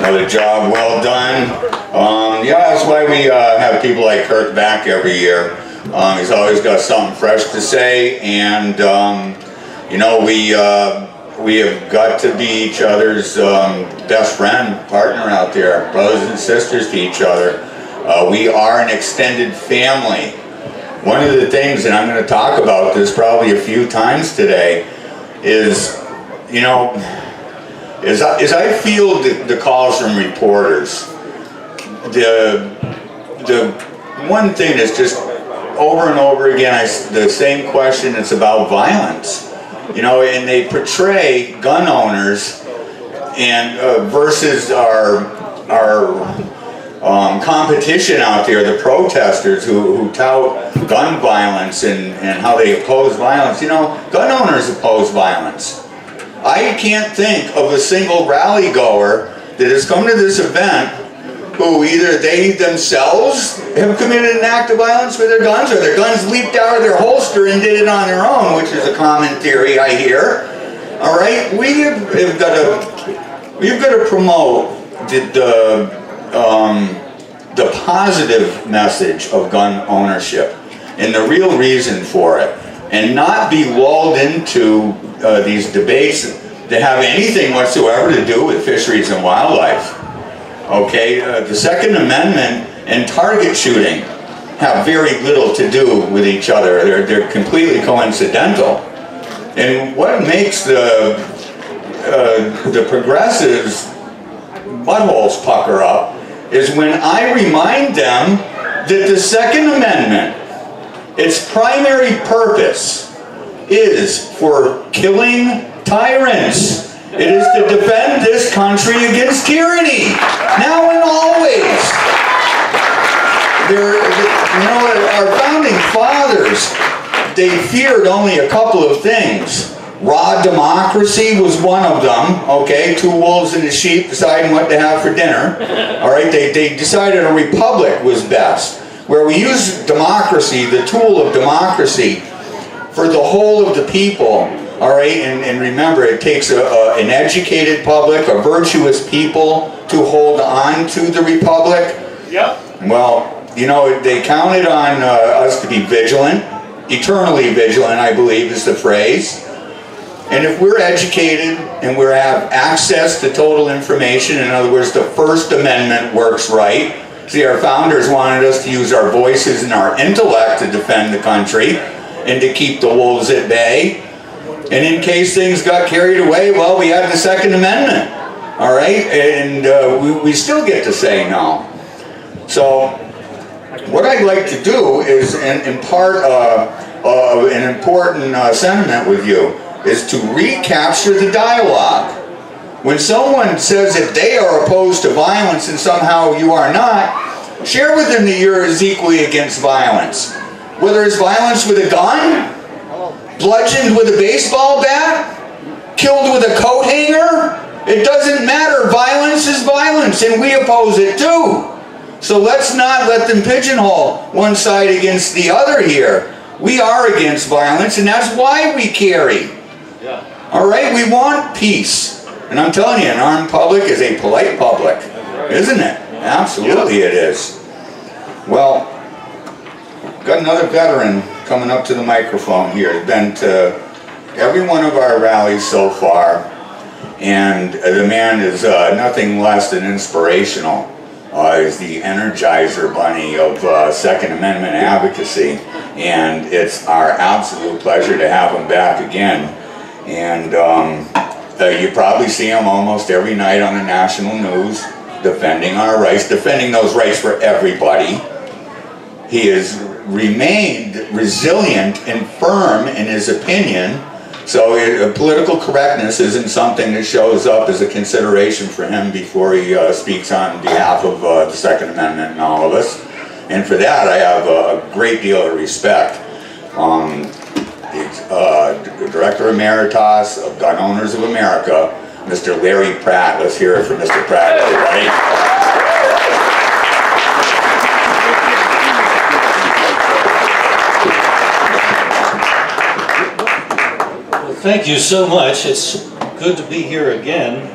Another job well done. Yeah, that's why we have people like Kurt back every year. He's always got something fresh to say, and you know, we have got to be each other's best friend, partner out there, brothers and sisters to each other. We are an extended family. One of the things, and I'm going to talk about this probably a few times today, is, you know, as I field the calls from reporters, the one thing is just over and over again, the same question. It's about violence, you know, and they portray gun owners and versus our competition out there, the protesters who tout gun violence and how they oppose violence. You know, gun owners oppose violence. I can't think of a single rally goer that has come to this event who either they themselves have committed an act of violence with their guns, or their guns leaped out of their holster and did it on their own, which is a common theory I hear. All right, we've got to promote the positive message of gun ownership and the real reason for it, and not be lulled into these debates that have anything whatsoever to do with fisheries and wildlife. Okay, the Second Amendment and target shooting have very little to do with each other. They're completely coincidental. And what makes the progressives' buttholes pucker up is when I remind them that the Second Amendment, its primary purpose is for killing tyrants. It is to defend this country against tyranny, now and always. You know, our founding fathers, they feared only a couple of things. Raw democracy was one of them, okay? Two wolves and a sheep deciding what to have for dinner. All right, they decided a republic was best, where we use democracy, the tool of democracy, for the whole of the people. All right, and remember, it takes an educated public, a virtuous people to hold on to the republic. Yep. Well, you know, they counted on us to be vigilant, eternally vigilant, I believe is the phrase. And if we're educated and we have access to total information, in other words, the First Amendment works right. See, our founders wanted us to use our voices and our intellect to defend the country and to keep the wolves at bay. And in case things got carried away, well, we had the Second Amendment, all right? And we still get to say no. So what I'd like to do is impart an important sentiment with you, is to recapture the dialogue. When someone says that they are opposed to violence and somehow you are not, share with them that you're as equally against violence. Whether it's violence with a gun, bludgeoned with a baseball bat, killed with a coat hanger, it doesn't matter. Violence is violence, and we oppose it too. So let's not let them pigeonhole one side against the other here. We are against violence, and that's why we carry. Yeah. All right, we want peace. And I'm telling you, an armed public is a polite public, isn't it? Absolutely it is. Well, got another veteran coming up to the microphone here. He's been to every one of our rallies so far, and the man is nothing less than inspirational. He's the Energizer Bunny of Second Amendment advocacy, and it's our absolute pleasure to have him back again. And you probably see him almost every night on the national news, defending our rights, defending those rights for everybody. He has remained resilient and firm in his opinion, so political correctness isn't something that shows up as a consideration for him before he speaks on behalf of the Second Amendment and all of us. And for that, I have a great deal of respect. The Director Emeritus of Gun Owners of America, Mr. Larry Pratt. Let's hear it from Mr. Pratt, everybody. Thank you so much. It's good to be here again.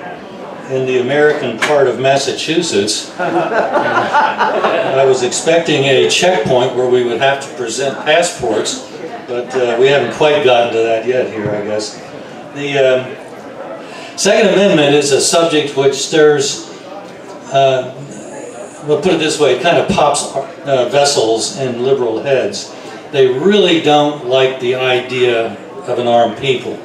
in the American part of Massachusetts. I was expecting a checkpoint where we would have to present passports, but we haven't quite gotten to that yet here, I guess. The Second Amendment is a subject which stirs, we'll put it this way, it kind of pops vessels in liberal heads. They really don't like the idea of an armed people.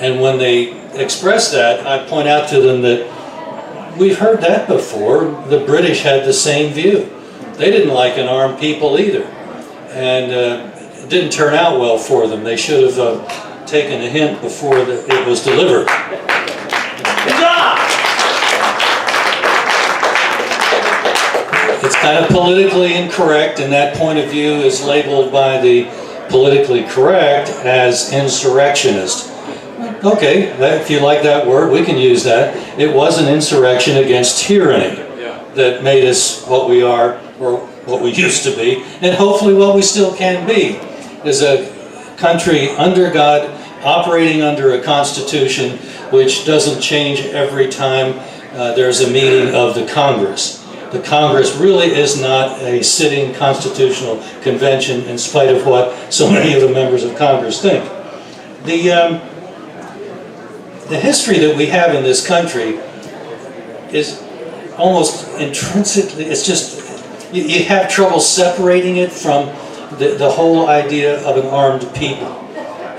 And when they express that, I point out to them that we've heard that before. The British had the same view. They didn't like an armed people either. And it didn't turn out well for them. They should have taken a hint before it was delivered. It's kind of politically incorrect, and that point of view is labeled by the politically correct as insurrectionist. Okay, if you like that word, we can use that. It was an insurrection against tyranny that made us what we are, or what we used to be, and hopefully what we still can be, is a country under God, operating under a constitution which doesn't change every time there's a meeting of the Congress. The Congress really is not a sitting constitutional convention, in spite of what so many of the members of Congress think. The history that we have in this country is almost intrinsically, it's just, you have trouble separating it from the whole idea of an armed people.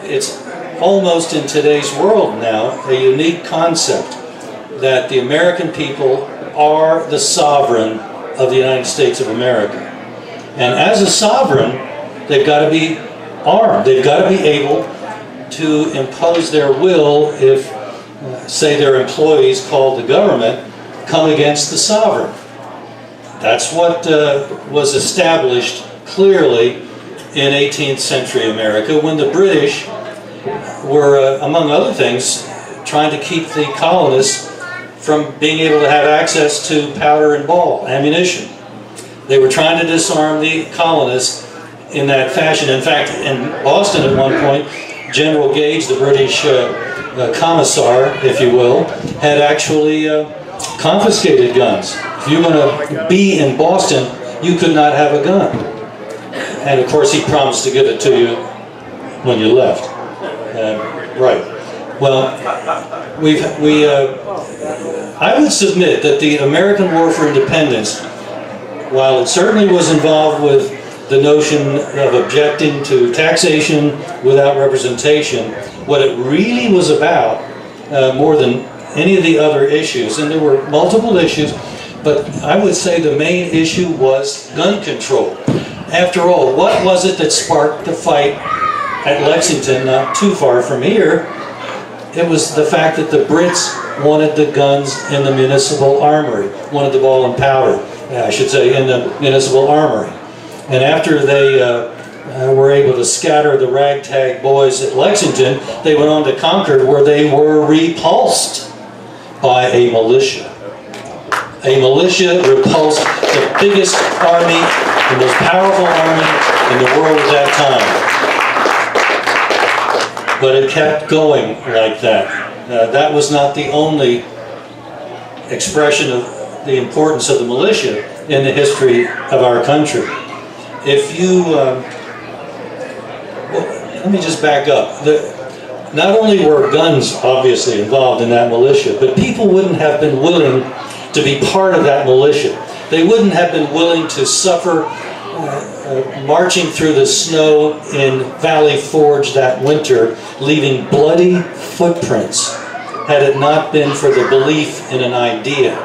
It's almost in today's world now a unique concept that the American people are the sovereign of the United States of America. And as a sovereign, they've got to be armed. They've got to be able to impose their will if, say, their employees called the government come against the sovereign. That's what was established clearly in 18th century America when the British were, among other things, trying to keep the colonists from being able to have access to powder and ball, ammunition. They were trying to disarm the colonists in that fashion. In fact, in Boston at one point, General Gage, the British commissar, if you will, had actually confiscated guns. If you want to be in Boston, you could not have a gun. And of course, he promised to give it to you when you left. Right. Well, I would submit that the American War for Independence, while it certainly was involved with the notion of objecting to taxation without representation, what it really was about, more than any of the other issues, and there were multiple issues, but I would say the main issue was gun control. After all, what was it that sparked the fight at Lexington, not too far from here? It was the fact that the Brits wanted the guns in the municipal armory, wanted the ball and powder, I should say, in the municipal armory. And after they were able to scatter the ragtag boys at Lexington, they went on to Concord, where they were repulsed by a militia. A militia repulsed the biggest army, the most powerful army in the world at that time. But it kept going like that. That was not the only expression of the importance of the militia in the history of our country. If you, well, let me just back up. Not only were guns obviously involved in that militia, but people wouldn't have been willing to be part of that militia. They wouldn't have been willing to suffer marching through the snow in Valley Forge that winter, leaving bloody footprints, had it not been for the belief in an idea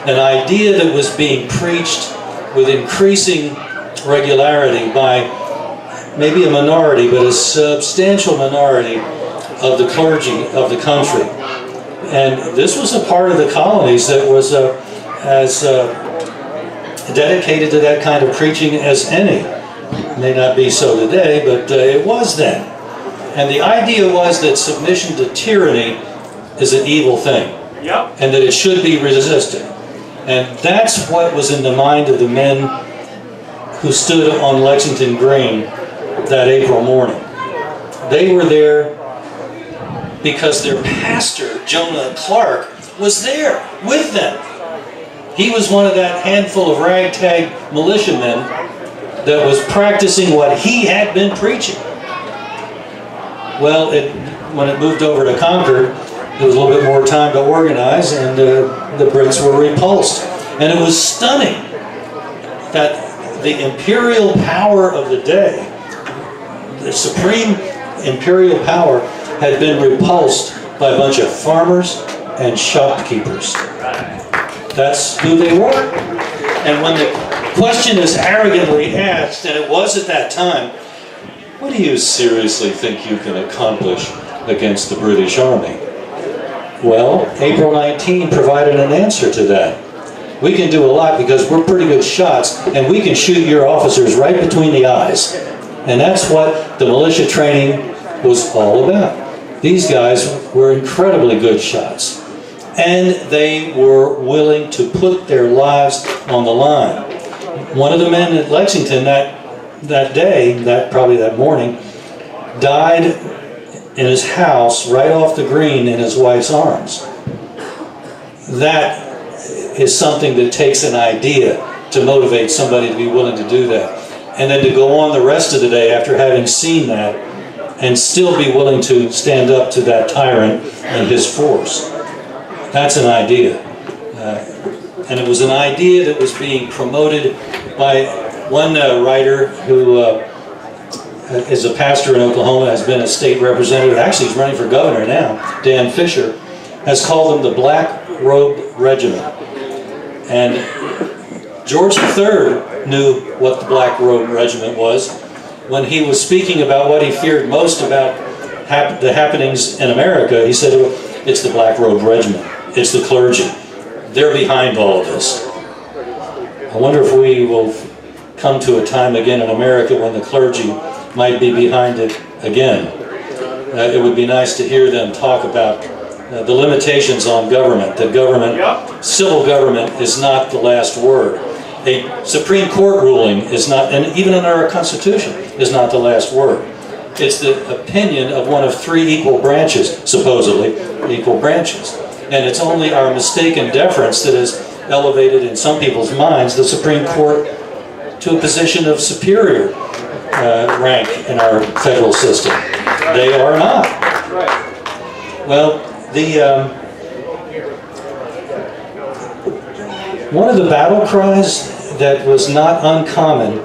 that was being preached with increasing regularity by maybe a minority, but a substantial minority of the clergy of the country. And this was a part of the colonies that was as dedicated to that kind of preaching as any. It may not be so today, but it was then. And the idea was that submission to tyranny is an evil thing, and that it should be resisted. And that's what was in the mind of the men who stood on Lexington Green that April morning. They were there because their pastor, Jonah Clark, was there with them. He was one of that handful of ragtag militiamen that was practicing what he had been preaching. Well, when it moved over to Concord, there was a little bit more time to organize, and the Brits were repulsed. And it was stunning that the imperial power of the day, the supreme imperial power, had been repulsed by a bunch of farmers and shopkeepers. That's who they were. And when the question is arrogantly asked, and it was at that time, what do you seriously think you can accomplish against the British Army? Well, April 19 provided an answer to that. We can do a lot because we're pretty good shots, and we can shoot your officers right between the eyes. And that's what the militia training was all about. These guys were incredibly good shots, and they were willing to put their lives on the line. One of the men at Lexington that day, probably that morning, died in his house right off the green in his wife's arms. That is something that takes an idea to motivate somebody to be willing to do that. And then to go on the rest of the day after having seen that and still be willing to stand up to that tyrant and his force. That's an idea. And it was an idea that was being promoted by one writer who is a pastor in Oklahoma, has been a state representative, actually he's running for governor now, Dan Fisher, has called them the Black Robe Regiment. And George III knew what the Black Robe Regiment was when he was speaking about what he feared most about the happenings in America. He said, it's the Black Robe Regiment. It's the clergy. They're behind all of this. I wonder if we will come to a time again in America when the clergy might be behind it again. It would be nice to hear them talk about the limitations on government. That government, civil government, is not the last word. A Supreme Court ruling is not, and even in our Constitution, is not the last word. It's the opinion of one of three equal branches, supposedly equal branches. And it's only our mistaken deference that has elevated in some people's minds the Supreme Court to a position of superior rank in our federal system. They are not. Well, one of the battle cries that was not uncommon,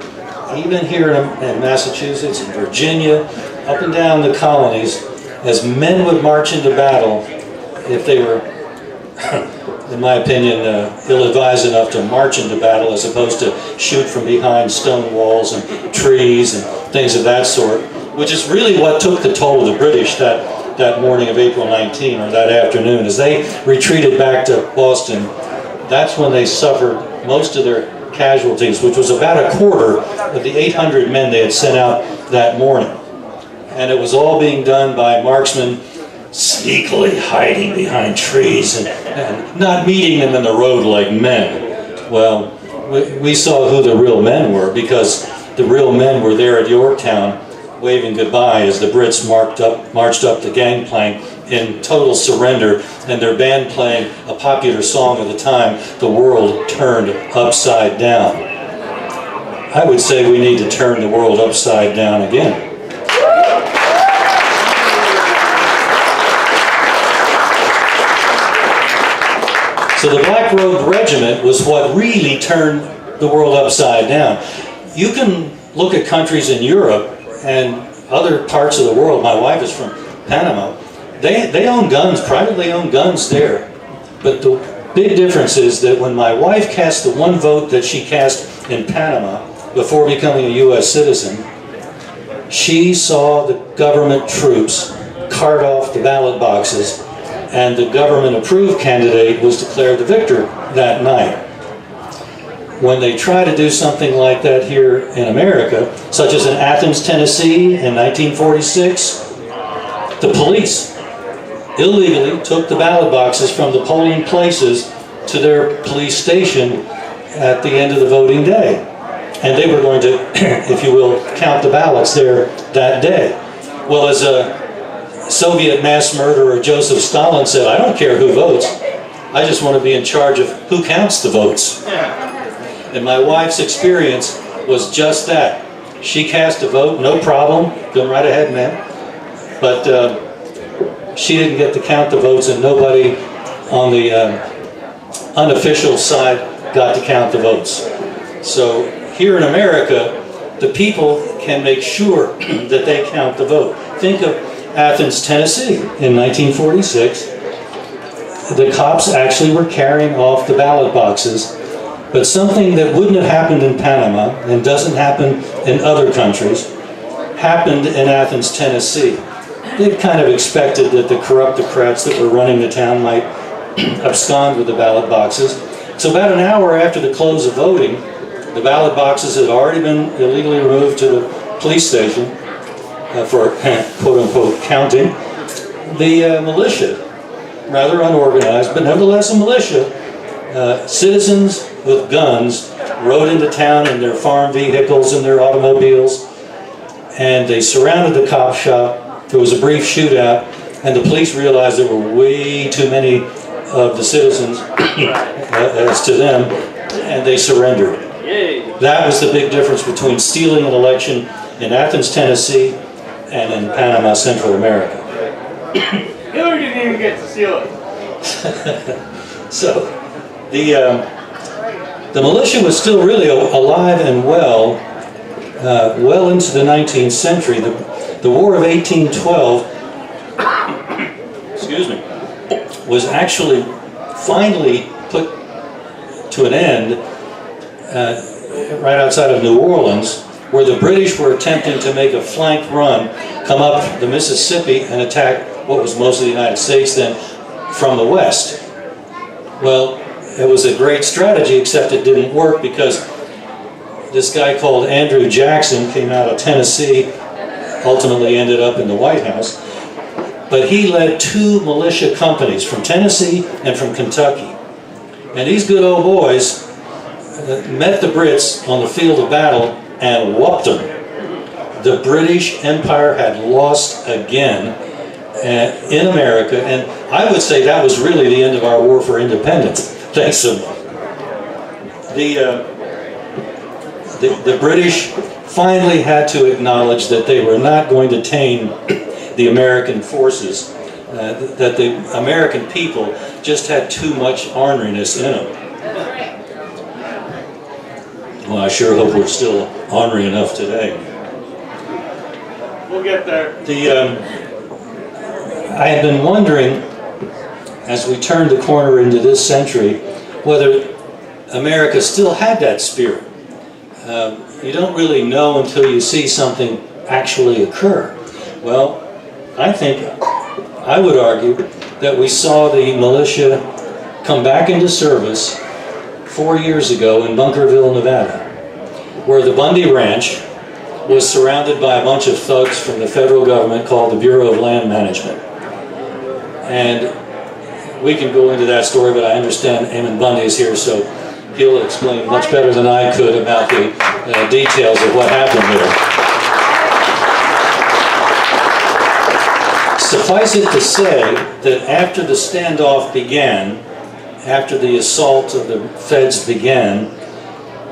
even here in Massachusetts, in Virginia, up and down the colonies, as men would march into battle, if they were, in my opinion, ill-advised enough to march into battle as opposed to shoot from behind stone walls and trees and things of that sort, which is really what took the toll of the British that morning of April 19, or that afternoon. As they retreated back to Boston, that's when they suffered most of their casualties, which was about a quarter of the 800 men they had sent out that morning. And it was all being done by marksmen sneakily hiding behind trees and not meeting them in the road like men. Well, we saw who the real men were, because the real men were there at Yorktown waving goodbye as the Brits marched up the gangplank in total surrender, and their band playing a popular song of the time, "The World Turned Upside Down." I would say we need to turn the world upside down again. So the Black Robe Regiment was what really turned the world upside down. You can look at countries in Europe and other parts of the world. My wife is from Panama. They own guns, privately owned guns there. But the big difference is that when my wife cast the one vote that she cast in Panama before becoming a U.S. citizen, she saw the government troops cart off the ballot boxes, and the government-approved candidate was declared the victor that night. When they try to do something like that here in America, such as in Athens, Tennessee in 1946, the police illegally took the ballot boxes from the polling places to their police station at the end of the voting day. And they were going to, if you will, count the ballots there that day. Well, as a Soviet mass murderer Joseph Stalin said, "I don't care who votes. I just want to be in charge of who counts the votes. And my wife's experience was just that. She cast a vote, no problem, go right ahead, ma'am. But she didn't get to count the votes, and nobody on the unofficial side got to count the votes. So here in America, the people can make sure that they count the vote. Think of Athens, Tennessee in 1946. The cops actually were carrying off the ballot boxes, but something that wouldn't have happened in Panama and doesn't happen in other countries happened in Athens, Tennessee. They kind of expected that the corruptocrats that were running the town might abscond with the ballot boxes. So about an hour after the close of voting, the ballot boxes had already been illegally removed to the police station for quote-unquote counting. The militia, rather unorganized, but nevertheless a militia, citizens with guns rode into town in their farm vehicles and their automobiles, and they surrounded the cop shop. There was a brief shootout, and the police realized there were way too many of the citizens as to them, and they surrendered. That was the big difference between stealing an election in Athens, Tennessee, and in Panama, Central America. Hillary didn't even get to steal it. So, the militia was still really alive and well, well into the 19th century. The War of 1812, excuse me, was actually finally put to an end right outside of New Orleans, where the British were attempting to make a flank run, come up the Mississippi and attack what was most of the United States then from the west. Well, it was a great strategy, except it didn't work because this guy called Andrew Jackson came out of Tennessee, ultimately ended up in the White House, but he led two militia companies from Tennessee and from Kentucky. And these good old boys met the Brits on the field of battle and whooped them. The British Empire had lost again in America, and I would say that was really the end of our war for independence. Thanks to the British finally had to acknowledge that they were not going to tame the American forces, that the American people just had too much orneriness in them. Well, I sure hope we're still ornery enough today. We'll get there. I had been wondering, as we turned the corner into this century, whether America still had that spirit. You don't really know until you see something actually occur. Well, I think, I would argue, that we saw the militia come back into service 4 years ago in Bunkerville, Nevada, where the Bundy Ranch was surrounded by a bunch of thugs from the federal government called the Bureau of Land Management. And we can go into that story, but I understand Eamon Bundy is here, so he'll explain much better than I could about the details of what happened there. Suffice it to say that after the standoff began, after the assault of the feds began,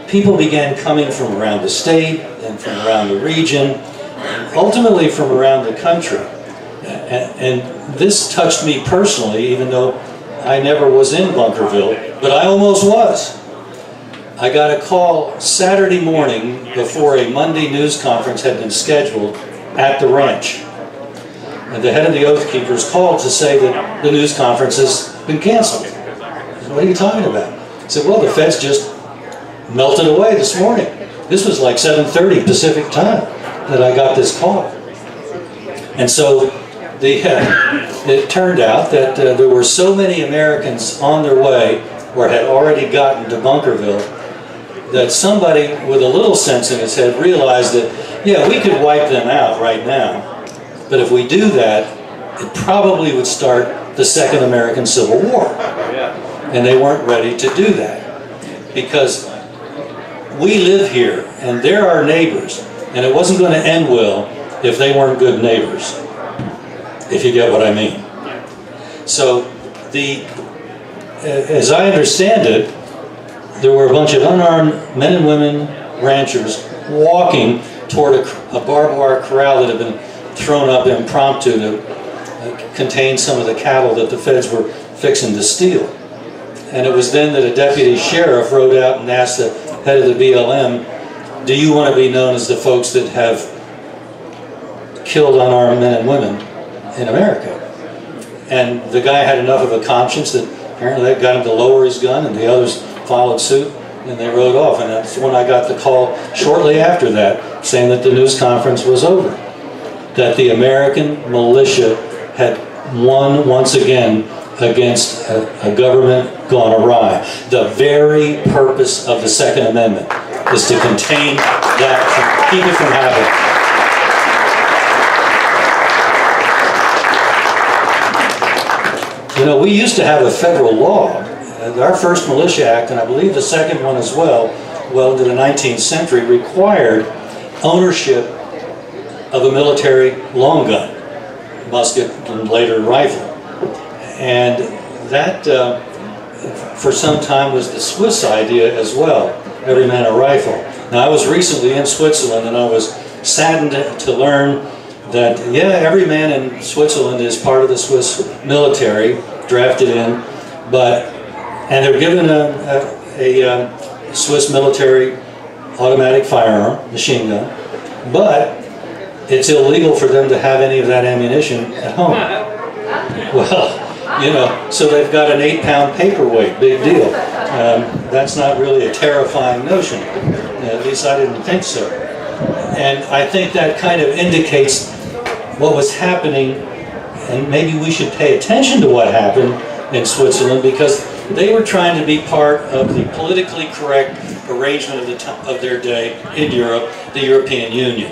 people began coming from around the state and from around the region, and ultimately from around the country. And this touched me personally, even though I never was in Bunkerville, but I almost was. I got a call Saturday morning before a Monday news conference had been scheduled at the ranch. And the head of the Oath Keepers called to say that the news conference has been canceled. I said, what are you talking about? I said, well, the feds just melted away this morning. This was like 7:30 Pacific time that I got this call. And so it turned out that there were so many Americans on their way or had already gotten to Bunkerville that somebody with a little sense in his head realized that, yeah, we could wipe them out right now, but if we do that, it probably would start the Second American Civil War. And they weren't ready to do that because we live here and they're our neighbors, and it wasn't going to end well if they weren't good neighbors, if you get what I mean. So the as I understand it, there were a bunch of unarmed men and women ranchers walking toward a barbed wire corral that had been thrown up impromptu to contain some of the cattle that the feds were fixing to steal. And it was then that a deputy sheriff rode out and asked the head of the BLM, do you want to be known as the folks that have killed unarmed men and women in America? And the guy had enough of a conscience that apparently that got him to lower his gun, and the others followed suit, and they rode off. And that's when I got the call shortly after that, saying that the news conference was over, that the American militia had won once again against a government gone awry. The very purpose of the Second Amendment is to contain that, keep it from happening. You know, we used to have a federal law. Our first Militia Act, and I believe the second one as well into the 19th century, required ownership of a military long gun, musket, and later rifle. And that, for some time, was the Swiss idea as well, every man a rifle. Now, I was recently in Switzerland, and I was saddened to learn that, yeah, every man in Switzerland is part of the Swiss military, drafted in, and they're given a Swiss military automatic firearm, machine gun, but it's illegal for them to have any of that ammunition at home. Well, you know, so they've got an 8-pound paperweight, big deal. That's not really a terrifying notion. At least I didn't think so. And I think that kind of indicates what was happening, and maybe we should pay attention to what happened in Switzerland, because they were trying to be part of the politically correct arrangement of their day in Europe, the European Union.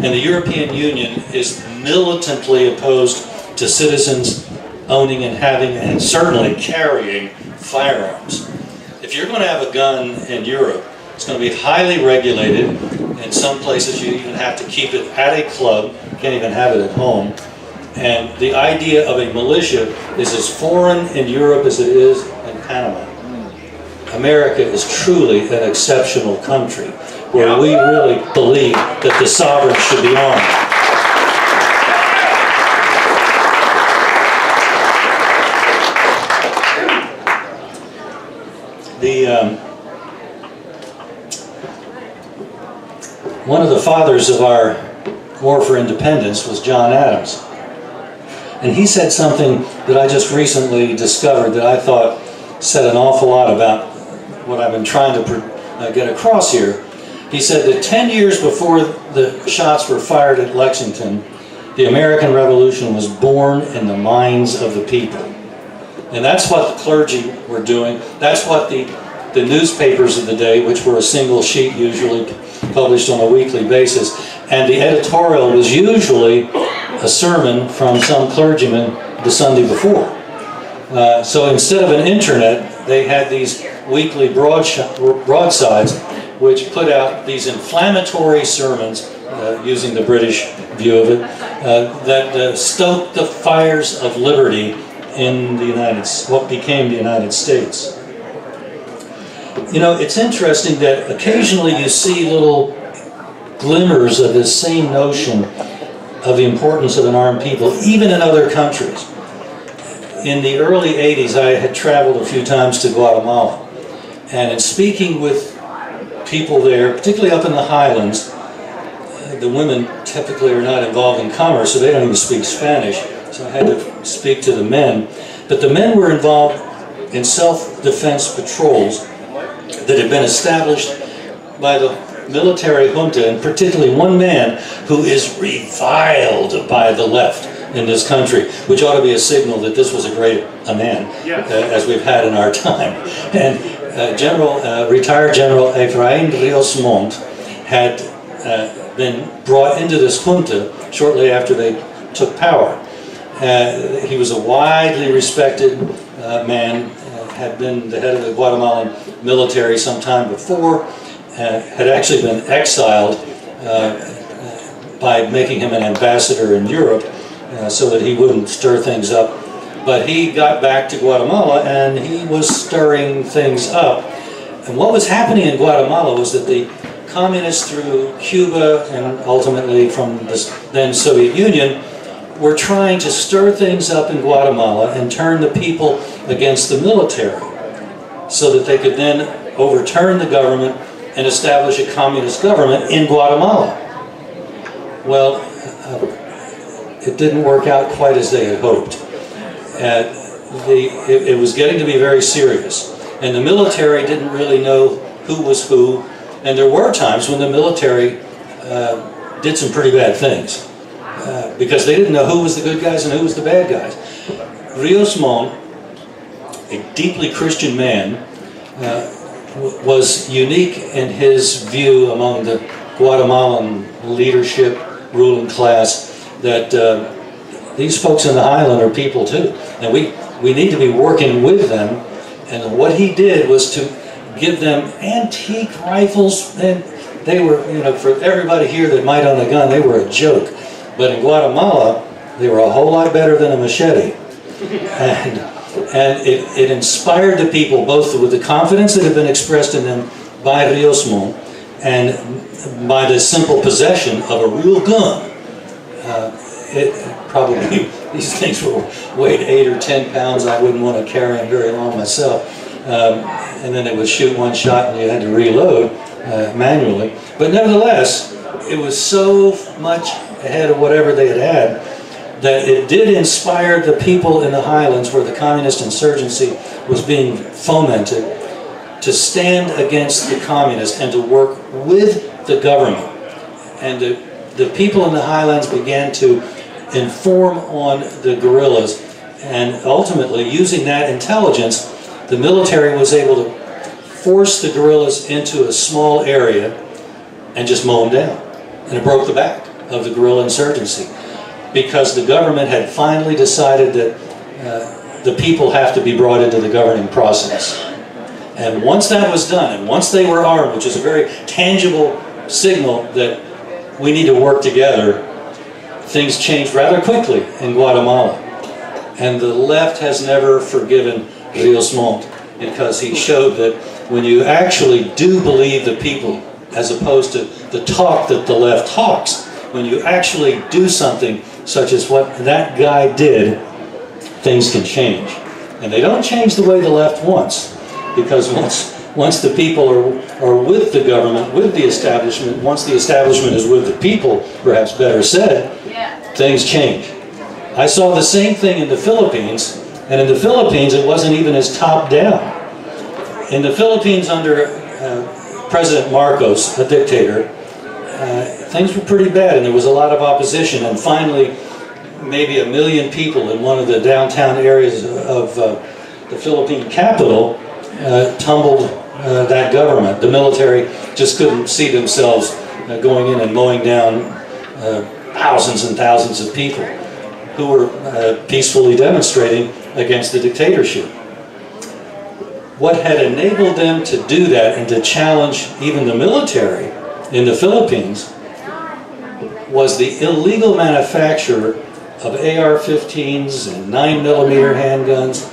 And the European Union is militantly opposed to citizens owning and having, and certainly carrying, firearms. If you're going to have a gun in Europe, it's going to be highly regulated. In some places you even have to keep it at a club, you can't even have it at home. And the idea of a militia is as foreign in Europe as it is in Panama. America is truly an exceptional country where we really believe that the sovereign should be armed. One of the fathers of our War for Independence was John Adams. And he said something that I just recently discovered that I thought said an awful lot about what I've been trying to get across here. He said that 10 years before the shots were fired at Lexington, the American Revolution was born in the minds of the people. And that's what the clergy were doing. That's what the newspapers of the day, which were a single sheet usually published on a weekly basis, and the editorial was usually a sermon from some clergyman the Sunday before. So instead of an internet, they had these weekly broadsides which put out these inflammatory sermons, using the British view of it, that stoked the fires of liberty in what became the United States. You know, it's interesting that occasionally you see little glimmers of this same notion of the importance of an armed people, even in other countries. In the early 80s, I had traveled a few times to Guatemala, and in speaking with people there, particularly up in the highlands, the women typically are not involved in commerce, so they don't even speak Spanish, so I had to speak to the men. But the men were involved in self-defense patrols that had been established by the military junta, and particularly one man who is reviled by the left in this country, which ought to be a signal that this was a man, as we've had in our time. And retired General Efraín Ríos Montt had been brought into this junta shortly after they took power. He was a widely respected man, had been the head of the Guatemalan military some time before, had actually been exiled by making him an ambassador in Europe so that he wouldn't stir things up. But he got back to Guatemala and he was stirring things up. And what was happening in Guatemala was that the communists through Cuba and ultimately from the then Soviet Union were trying to stir things up in Guatemala and turn the people against the military so that they could then overturn the government and establish a communist government in Guatemala. Well, it didn't work out quite as they had hoped. It was getting to be very serious. And the military didn't really know who was who. And there were times when the military did some pretty bad things. Because they didn't know who was the good guys and who was the bad guys. Rios Montt, a deeply Christian man, was unique in his view among the Guatemalan leadership, ruling class, that these folks in the highland are people too. And we need to be working with them. And what he did was to give them antique rifles, and they were, for everybody here that might own a gun, they were a joke. But in Guatemala, they were a whole lot better than a machete. And it inspired the people, both with the confidence that had been expressed in them by Rios Montt and by the simple possession of a real gun. Probably these things weighed 8 or 10 pounds. I wouldn't want to carry them very long myself. And then they would shoot one shot and you had to reload manually. But nevertheless, it was so much ahead of whatever they had that it did inspire the people in the highlands where the communist insurgency was being fomented to stand against the communists and to work with the government. And the people in the highlands began to inform on the guerrillas, and ultimately, using that intelligence, the military was able to force the guerrillas into a small area and just mow them down. And it broke the back of the guerrilla insurgency, because the government had finally decided that the people have to be brought into the governing process. And once that was done, and once they were armed, which is a very tangible signal that we need to work together, things changed rather quickly in Guatemala. And the left has never forgiven Rios Montt, because he showed that when you actually do believe the people, as opposed to the talk that the left talks, when you actually do something such as what that guy did, things can change. And they don't change the way the left wants, because once the people are with the government, with the establishment, once the establishment is with the people, perhaps better said, things change. I saw the same thing in the Philippines, and in the Philippines it wasn't even as top down. In the Philippines under President Marcos, a dictator, things were pretty bad and there was a lot of opposition, and finally maybe 1 million people in one of the downtown areas of the Philippine capital tumbled that government. The military just couldn't see themselves going in and mowing down thousands and thousands of people who were peacefully demonstrating against the dictatorship. What had enabled them to do that and to challenge even the military in the Philippines was the illegal manufacture of AR-15s and 9mm handguns,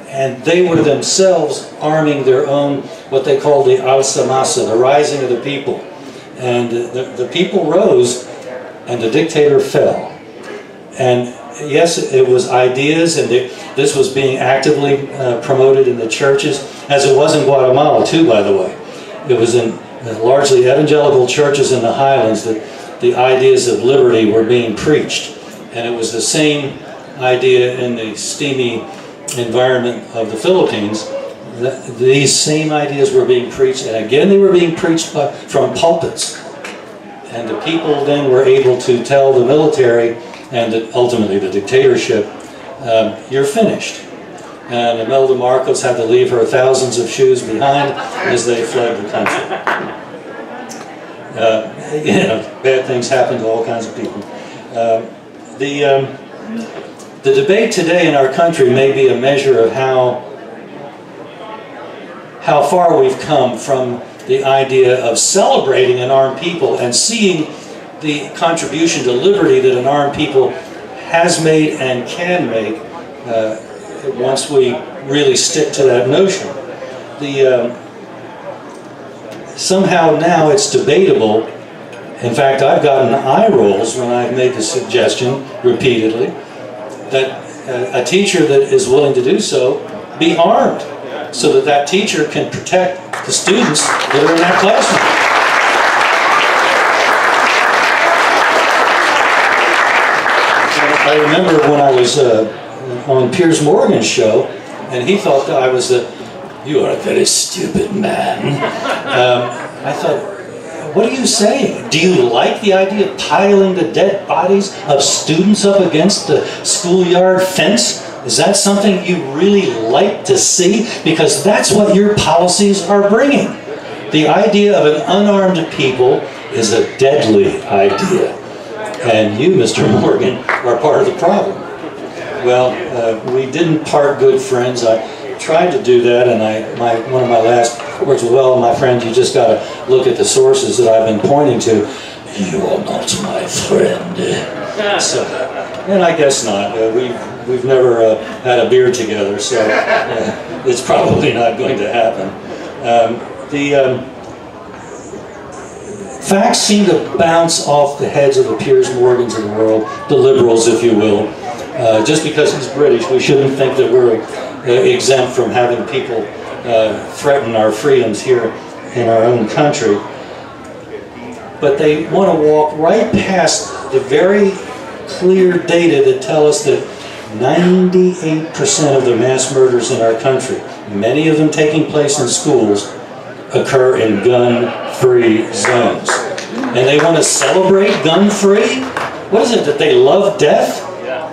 and they were themselves arming their own, what they called the alza masa, the rising of the people. And the people rose and the dictator fell. And yes, it was ideas, and this was being actively promoted in the churches, as it was in Guatemala too, by the way. It was in largely evangelical churches in the highlands that the ideas of liberty were being preached. And it was the same idea in the steamy environment of the Philippines. These same ideas were being preached, and again they were being preached from pulpits. And the people then were able to tell the military and ultimately the dictatorship, you're finished. And Imelda Marcos had to leave her thousands of shoes behind as they fled the country. Bad things happen to all kinds of people. The debate today in our country may be a measure of how far we've come from the idea of celebrating an armed people and seeing the contribution to liberty that an armed people has made and can make, once we really stick to that notion. Somehow now it's debatable. In fact, I've gotten eye rolls when I've made the suggestion repeatedly that a teacher that is willing to do so be armed so that that teacher can protect the students that are in that classroom. I remember when I was on Piers Morgan's show, and he thought that I was you are a very stupid man. I thought, what are you saying? Do you like the idea of piling the dead bodies of students up against the schoolyard fence? Is that something you really like to see? Because that's what your policies are bringing. The idea of an unarmed people is a deadly idea. And you, Mr. Morgan, are part of the problem. Well, we didn't part good friends. I tried to do that, and one of my last words was, well, my friend, you just got to look at the sources that I've been pointing to. You are not my friend. So, and I guess not. We've never had a beer together, so it's probably not going to happen. Facts seem to bounce off the heads of the Piers Morgans of the world, the liberals, if you will. Just because he's British, we shouldn't think that we're exempt from having people threaten our freedoms here in our own country. But they want to walk right past the very clear data that tell us that 98% of the mass murders in our country, many of them taking place in schools, occur in gun-free zones. And they want to celebrate gun-free? What is it, that they love death?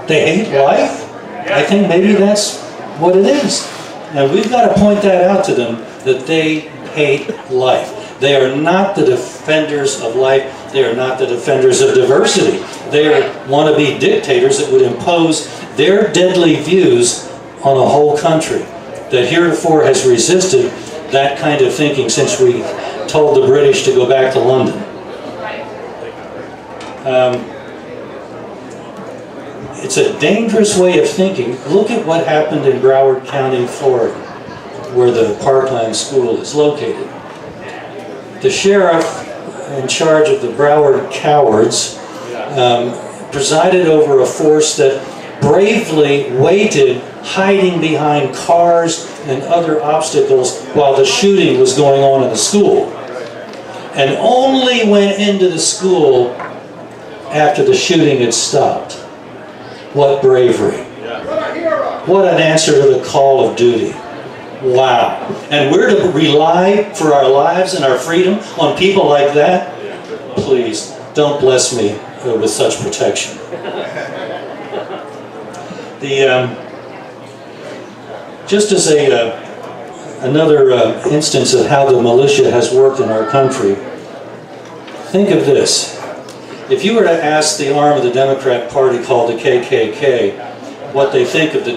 They hate life? I think maybe that's what it is. And we've got to point that out to them, that they hate life. They are not the defenders of life. They are not the defenders of diversity. They are wannabe dictators that would impose their deadly views on a whole country that heretofore has resisted that kind of thinking since we told the British to go back to London. It's a dangerous way of thinking. Look at what happened in Broward County, Florida, where the Parkland School is located. The sheriff in charge of the Broward Cowards presided over a force that bravely waited, hiding behind cars and other obstacles while the shooting was going on in the school, and only went into the school after the shooting had stopped. What bravery. What an answer to the call of duty. Wow. And we're to rely for our lives and our freedom on people like that? Please, don't bless me with such protection. Just as another instance of how the militia has worked in our country, think of this. If you were to ask the arm of the Democrat Party called the KKK what they think of the